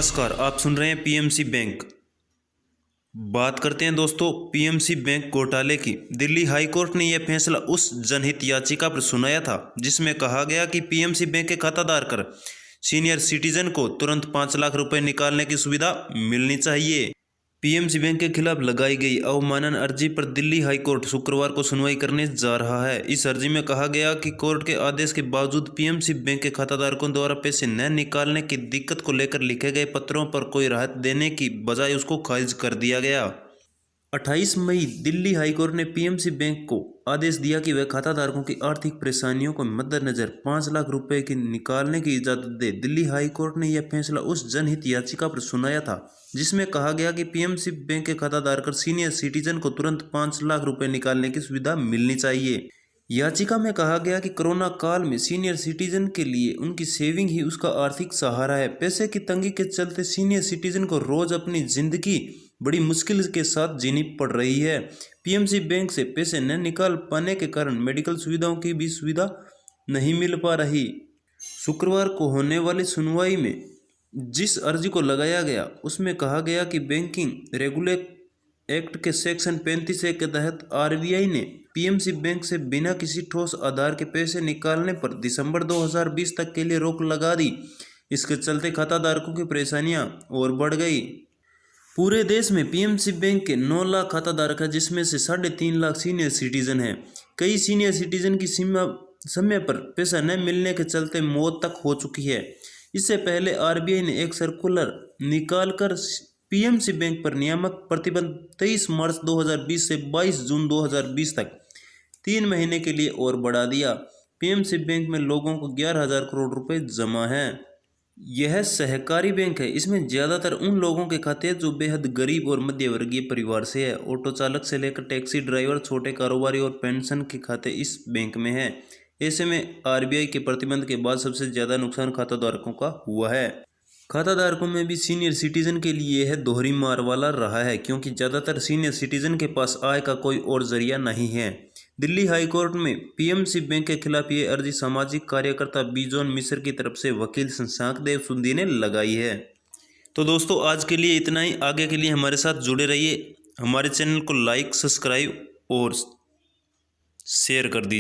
नमस्कार, आप सुन रहे हैं पीएमसी बैंक। बात करते हैं दोस्तों पीएमसी बैंक घोटाले की। दिल्ली हाई कोर्ट ने यह फैसला उस जनहित याचिका पर सुनाया था जिसमें कहा गया कि पीएमसी बैंक के खाताधार कर सीनियर सिटीजन को तुरंत 5 लाख रुपए निकालने की सुविधा मिलनी चाहिए। पीएमसी बैंक के खिलाफ लगाई गई अवमानना अर्जी पर दिल्ली हाई कोर्ट शुक्रवार को सुनवाई करने जा रहा है। इस अर्जी में कहा गया कि कोर्ट के आदेश के बावजूद पीएमसी बैंक के खाताधारकों द्वारा पैसे न निकालने की दिक्कत को लेकर लिखे गए पत्रों पर कोई राहत देने की बजाय उसको खारिज कर दिया गया। 28 मई दिल्ली हाईकोर्ट ने पीएमसी बैंक को आदेश दिया कि वह खाताधारकों की आर्थिक परेशानियों को मद्देनजर 5 लाख रुपए की निकालने की इजाजत दे। दिल्ली हाईकोर्ट ने यह फैसला उस जनहित याचिका पर सुनाया था जिसमें कहा गया कि पीएमसी बैंक के खाताधारक सीनियर सिटीजन को तुरंत 5 लाख रुपए निकालने की सुविधा मिलनी चाहिए। याचिका में कहा गया कि कोरोना काल में सीनियर सिटीजन के लिए उनकी सेविंग ही उसका आर्थिक सहारा है। पैसे की तंगी के चलते सीनियर सिटीजन को रोज अपनी जिंदगी बड़ी मुश्किल के साथ जीनी पड़ रही है। पीएमसी बैंक से पैसे न निकाल पाने के कारण मेडिकल सुविधाओं की भी सुविधा नहीं मिल पा रही। शुक्रवार को होने वाली सुनवाई में जिस अर्जी को लगाया गया उसमें कहा गया कि बैंकिंग रेगुलेट एक्ट के सेक्शन 35A के तहत आरबीआई ने पीएमसी बैंक से बिना किसी ठोस आधार के पैसे निकालने पर दिसंबर 2020 तक के लिए रोक लगा दी। इसके चलते खाताधारकों की परेशानियां और बढ़ गई। पूरे देश में पीएमसी बैंक के 9 लाख खाताधारक हैं जिसमें से 3.5 लाख सीनियर सिटीजन हैं। कई सीनियर सिटीजन की समय पर पैसा न मिलने के चलते मौत तक हो चुकी है। इससे पहले आरबीआई ने एक सर्कुलर निकालकर पीएमसी बैंक पर नियामक प्रतिबंध 23 मार्च 2020 से 22 जून 2020 तक 3 महीने के लिए और बढ़ा दिया। पीएमसी बैंक में लोगों को 11,000 करोड़ रुपए जमा हैं। यह सहकारी बैंक है। इसमें ज़्यादातर उन लोगों के खाते हैं जो बेहद गरीब और मध्यवर्गीय परिवार से है। ऑटो चालक से लेकर टैक्सी ड्राइवर, छोटे कारोबारी और पेंशन के खाते इस बैंक में हैं। ऐसे में आरबीआई के प्रतिबंध के बाद सबसे ज़्यादा नुकसान खाताधारकों का हुआ है। खाताधारकों में भी सीनियर सिटीजन के लिए यह दोहरी मार वाला रहा है क्योंकि ज़्यादातर सीनियर सिटीजन के पास आय का कोई और जरिया नहीं है। दिल्ली हाईकोर्ट में पीएमसी बैंक के खिलाफ ये अर्जी सामाजिक कार्यकर्ता बिजोन मिश्र की तरफ से वकील शशांक देव सुंदी ने लगाई है। तो दोस्तों आज के लिए इतना ही। आगे के लिए हमारे साथ जुड़े रहिए। हमारे चैनल को लाइक, सब्सक्राइब और शेयर कर दीजिए।